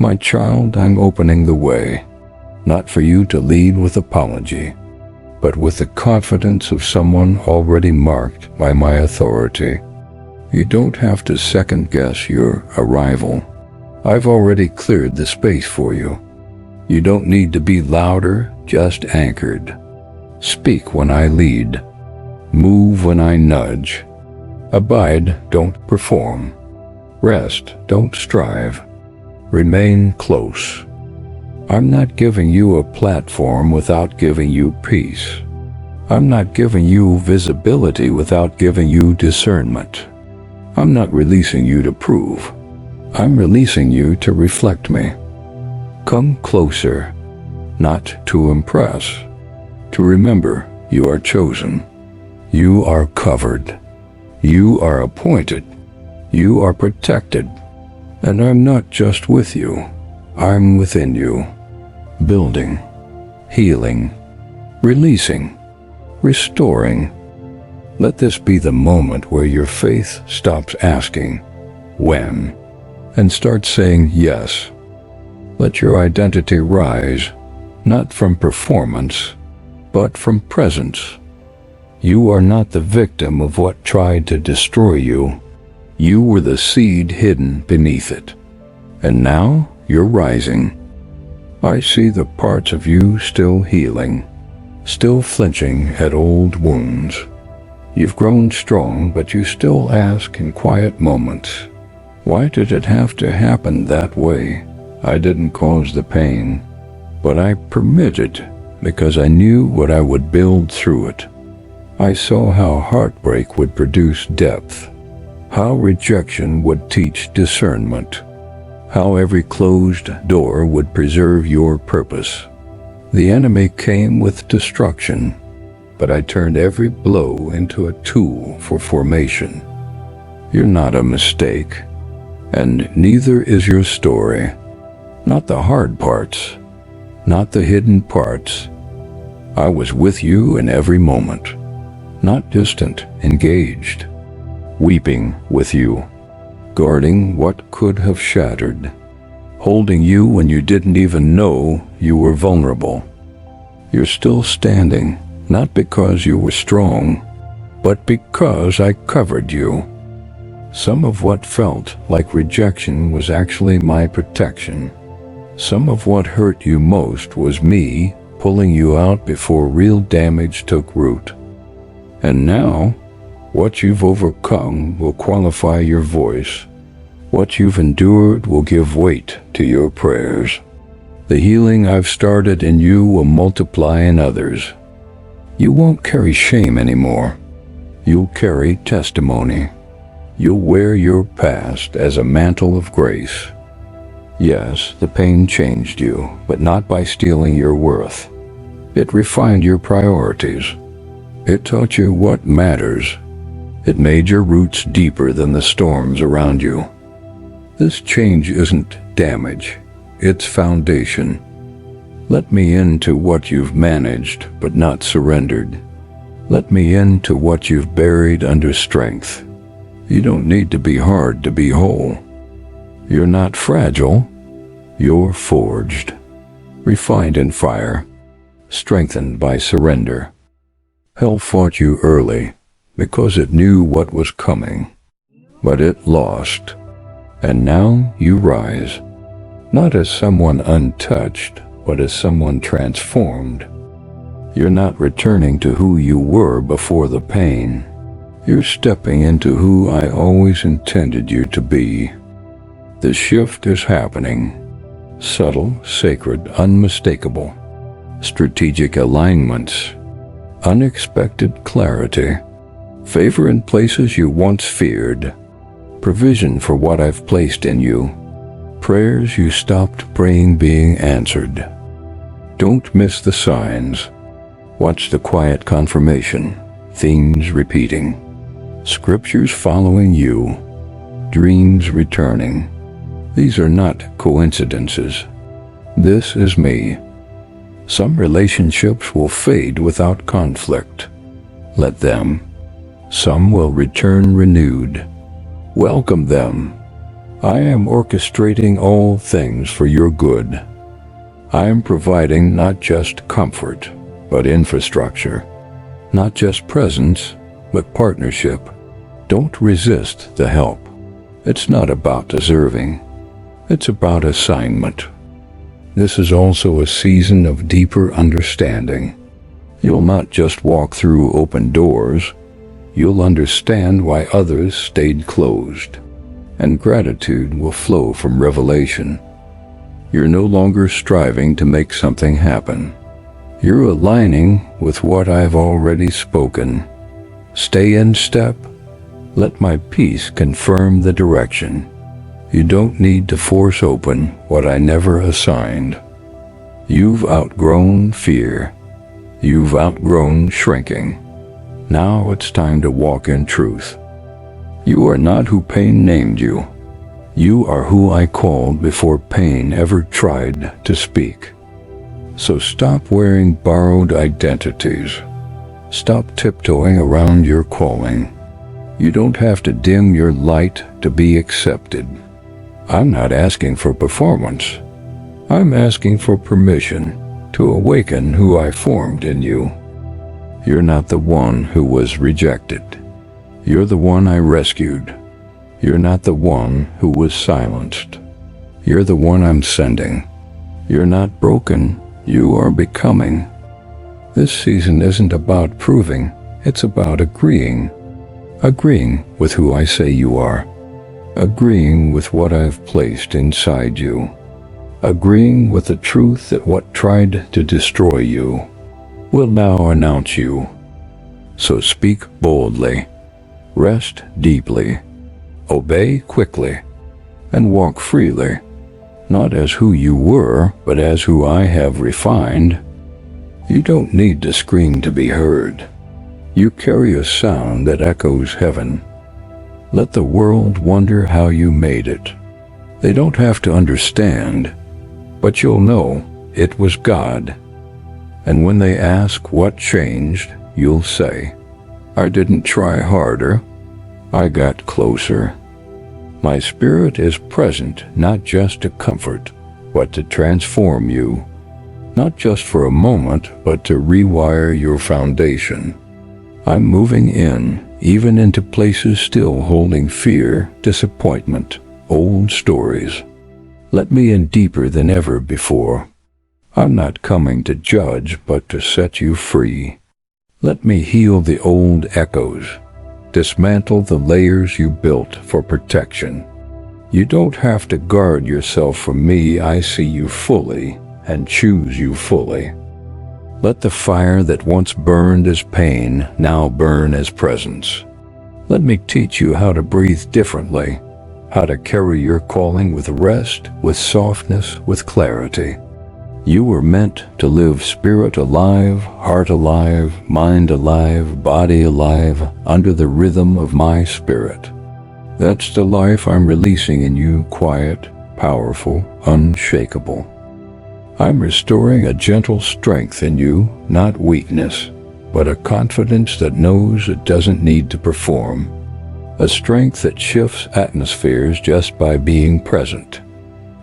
My child, I'm opening the way, not for you to lead with apology, but with the confidence of someone already marked by my authority. You don't have to second-guess your arrival. I've already cleared the space for you. You don't need to be louder, just anchored. Speak when I lead. Move when I nudge. Abide, don't perform. Rest, don't strive. Remain close. I'm not giving you a platform without giving you peace. I'm not giving you visibility without giving you discernment. I'm not releasing you to prove. I'm releasing you to reflect me. Come closer, not to impress, to remember you are chosen. You are covered. You are appointed. You are protected. And I'm not just with you. I'm within you. Building, healing, releasing, restoring. Let this be the moment where your faith stops asking, when, and starts saying yes. Let your identity rise, not from performance, but from presence. You are not the victim of what tried to destroy you. You were the seed hidden beneath it. And now you're rising. I see the parts of you still healing, still flinching at old wounds. You've grown strong, but you still ask in quiet moments, why did it have to happen that way? I didn't cause the pain, but I permitted because I knew what I would build through it. I saw how heartbreak would produce depth, how rejection would teach discernment, how every closed door would preserve your purpose. The enemy came with destruction, but I turned every blow into a tool for formation. You're not a mistake, and neither is your story. Not the hard parts, not the hidden parts. I was with you in every moment, not distant, engaged, weeping with you, guarding what could have shattered, holding you when you didn't even know you were vulnerable. You're still standing, not because you were strong, but because I covered you. Some of what felt like rejection was actually my protection. Some of what hurt you most was me pulling you out before real damage took root. And now, what you've overcome will qualify your voice. What you've endured will give weight to your prayers. The healing I've started in you will multiply in others. You won't carry shame anymore. You'll carry testimony. You'll wear your past as a mantle of grace. Yes, the pain changed you, but not by stealing your worth. It refined your priorities. It taught you what matters. It made your roots deeper than the storms around you. This change isn't damage, it's foundation. Let me into what you've managed but not surrendered. Let me into what you've buried under strength. You don't need to be hard to be whole. You're not fragile. You're forged, refined in fire, strengthened by surrender. Hell fought you early because it knew what was coming, but it lost. And now you rise, not as someone untouched, but as someone transformed. You're not returning to who you were before the pain. You're stepping into who I always intended you to be. The shift is happening. Subtle, sacred, unmistakable. Strategic alignments. Unexpected clarity. Favor in places you once feared. Provision for what I've placed in you. Prayers you stopped praying being answered. Don't miss the signs. Watch the quiet confirmation. Themes repeating. Scriptures following you. Dreams returning. These are not coincidences. This is me. Some relationships will fade without conflict. Let them. Some will return renewed. Welcome them. I am orchestrating all things for your good. I am providing not just comfort, but infrastructure. Not just presence, but partnership. Don't resist the help. It's not about deserving. It's about assignment. This is also a season of deeper understanding. You'll not just walk through open doors. You'll understand why others stayed closed. And gratitude will flow from revelation. You're no longer striving to make something happen. You're aligning with what I've already spoken. Stay in step. Let my peace confirm the direction. You don't need to force open what I never assigned. You've outgrown fear. You've outgrown shrinking. Now it's time to walk in truth. You are not who pain named you. You are who I called before pain ever tried to speak. So stop wearing borrowed identities. Stop tiptoeing around your calling. You don't have to dim your light to be accepted. I'm not asking for performance. I'm asking for permission to awaken who I formed in you. You're not the one who was rejected. You're the one I rescued. You're not the one who was silenced. You're the one I'm sending. You're not broken. You are becoming. This season isn't about proving. It's about agreeing. Agreeing with who I say you are. Agreeing with what I've placed inside you. Agreeing with the truth that what tried to destroy you will now announce you. So speak boldly. Rest deeply. Obey quickly. And walk freely. Not as who you were, but as who I have refined. You don't need to scream to be heard. You carry a sound that echoes heaven. Let the world wonder how you made it. They don't have to understand, but you'll know it was God. And when they ask what changed, you'll say, I didn't try harder. I got closer. My spirit is present not just to comfort, but to transform you. Not just for a moment, but to rewire your foundation. I'm moving in, even into places still holding fear, disappointment, old stories. Let me in deeper than ever before. I'm not coming to judge, but to set you free. Let me heal the old echoes. Dismantle the layers you built for protection. You don't have to guard yourself from me. I see you fully and choose you fully. Let the fire that once burned as pain now burn as presence. Let me teach you how to breathe differently, how to carry your calling with rest, with softness, with clarity. You were meant to live spirit alive, heart alive, mind alive, body alive, under the rhythm of my spirit. That's the life I'm releasing in you, quiet, powerful, unshakable. I'm restoring a gentle strength in you, not weakness, but a confidence that knows it doesn't need to perform. A strength that shifts atmospheres just by being present.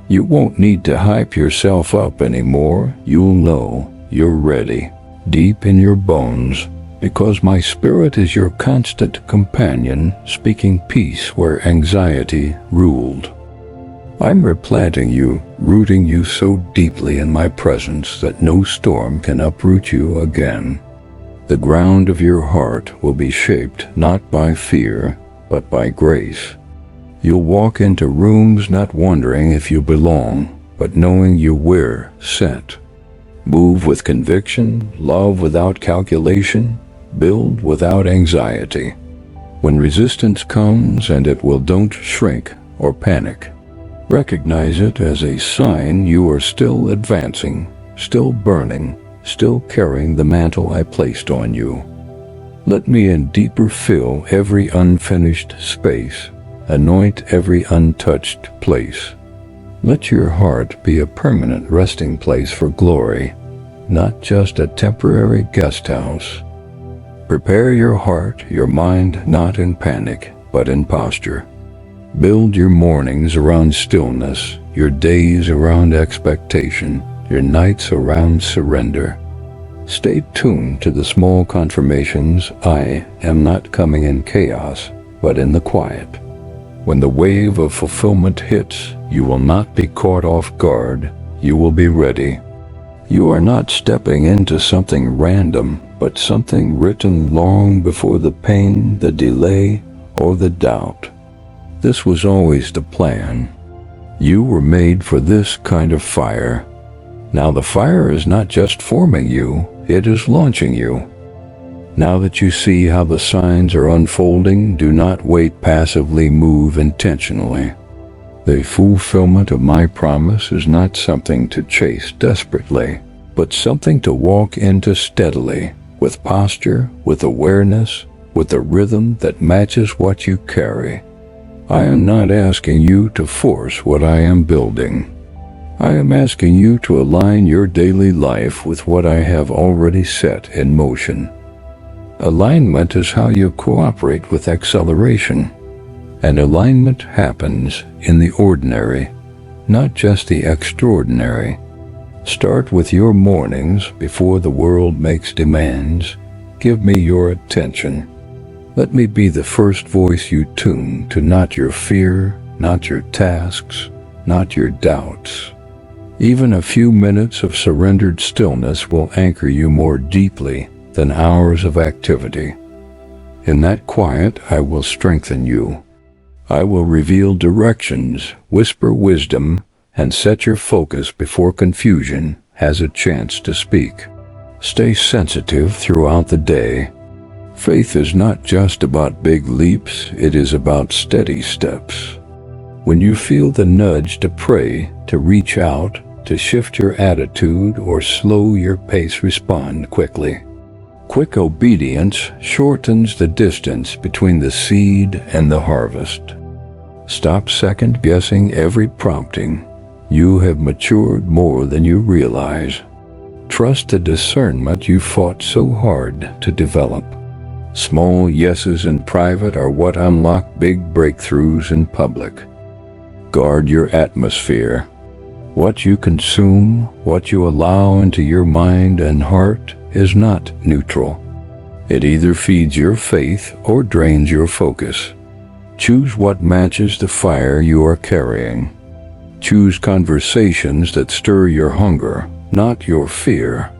You won't need to hype yourself up anymore. You'll know you're ready, deep in your bones, because my spirit is your constant companion, speaking peace where anxiety ruled. I'm replanting you, rooting you so deeply in my presence that no storm can uproot you again. The ground of your heart will be shaped not by fear, but by grace. You'll walk into rooms not wondering if you belong, but knowing you were sent. Move with conviction, love without calculation, build without anxiety. When resistance comes, and it will, don't shrink or panic. Recognize it as a sign you are still advancing, still burning, still carrying the mantle I placed on you. Let me in deeper fill every unfinished space, anoint every untouched place. Let your heart be a permanent resting place for glory, not just a temporary guest house. Prepare your heart, your mind, not in panic, but in posture. Build your mornings around stillness, your days around expectation, your nights around surrender. Stay tuned to the small confirmations. I am not coming in chaos, but in the quiet. When the wave of fulfillment hits, you will not be caught off guard. You will be ready. You are not stepping into something random, but something written long before the pain, the delay, or the doubt. This was always the plan. You were made for this kind of fire. Now the fire is not just forming you, it is launching you. Now that you see how the signs are unfolding, do not wait passively, move intentionally. The fulfillment of my promise is not something to chase desperately, but something to walk into steadily, with posture, with awareness, with a rhythm that matches what you carry. I am not asking you to force what I am building. I am asking you to align your daily life with what I have already set in motion. Alignment is how you cooperate with acceleration. And alignment happens in the ordinary, not just the extraordinary. Start with your mornings before the world makes demands. Give me your attention. Let me be the first voice you tune to, not your fear, not your tasks, not your doubts. Even a few minutes of surrendered stillness will anchor you more deeply than hours of activity. In that quiet, I will strengthen you. I will reveal directions, whisper wisdom, and set your focus before confusion has a chance to speak. Stay sensitive throughout the day. Faith is not just about big leaps, it is about steady steps. When you feel the nudge to pray, to reach out, to shift your attitude, or slow your pace, respond quickly. Quick obedience shortens the distance between the seed and the harvest. Stop second-guessing every prompting. You have matured more than you realize. Trust the discernment you fought so hard to develop. Small yeses in private are what unlock big breakthroughs in public. Guard your atmosphere. What you consume, what you allow into your mind and heart, is not neutral. It either feeds your faith or drains your focus. Choose what matches the fire you are carrying. Choose conversations that stir your hunger, not your fear.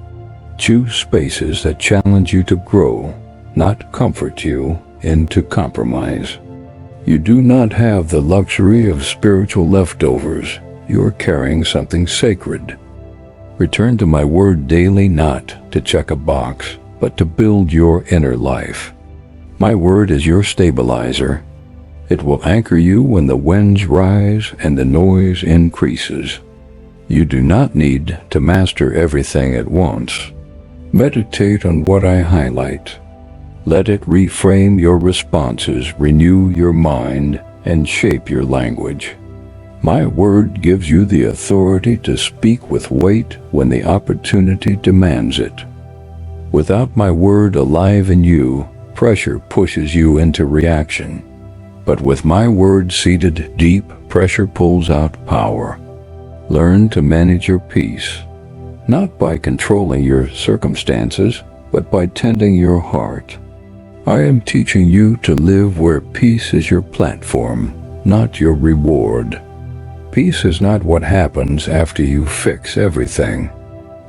Choose spaces that challenge you to grow, not comfort you into compromise. You do not have the luxury of spiritual leftovers. You are carrying something sacred. Return to my word daily, not to check a box, but to build your inner life. My word is your stabilizer. It will anchor you when the winds rise and the noise increases. You do not need to master everything at once. Meditate on what I highlight. Let it reframe your responses, renew your mind, and shape your language. My word gives you the authority to speak with weight when the opportunity demands it. Without my word alive in you, pressure pushes you into reaction. But with my word seated deep, pressure pulls out power. Learn to manage your peace, not by controlling your circumstances, but by tending your heart. I am teaching you to live where peace is your platform, not your reward. Peace is not what happens after you fix everything.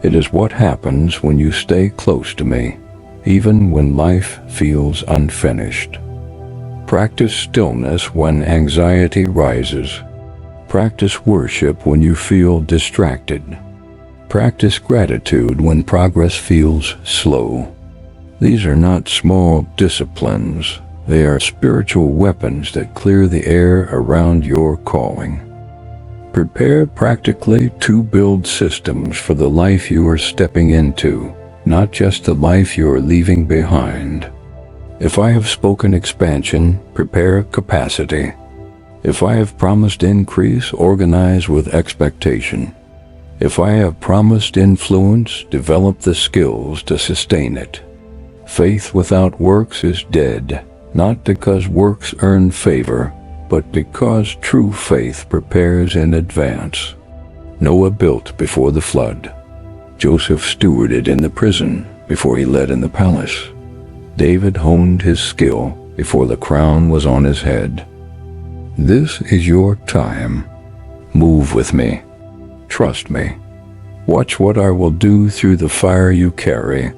It is what happens when you stay close to me, even when life feels unfinished. Practice stillness when anxiety rises. Practice worship when you feel distracted. Practice gratitude when progress feels slow. These are not small disciplines. They are spiritual weapons that clear the air around your calling. Prepare practically to build systems for the life you are stepping into, not just the life you are leaving behind. If I have spoken expansion, prepare capacity. If I have promised increase, organize with expectation. If I have promised influence, develop the skills to sustain it. Faith without works is dead, not because works earn favor, but because true faith prepares in advance. Noah built before the flood. Joseph stewarded in the prison before he led in the palace. David honed his skill before the crown was on his head. This is your time. Move with me. Trust me. Watch what I will do through the fire you carry.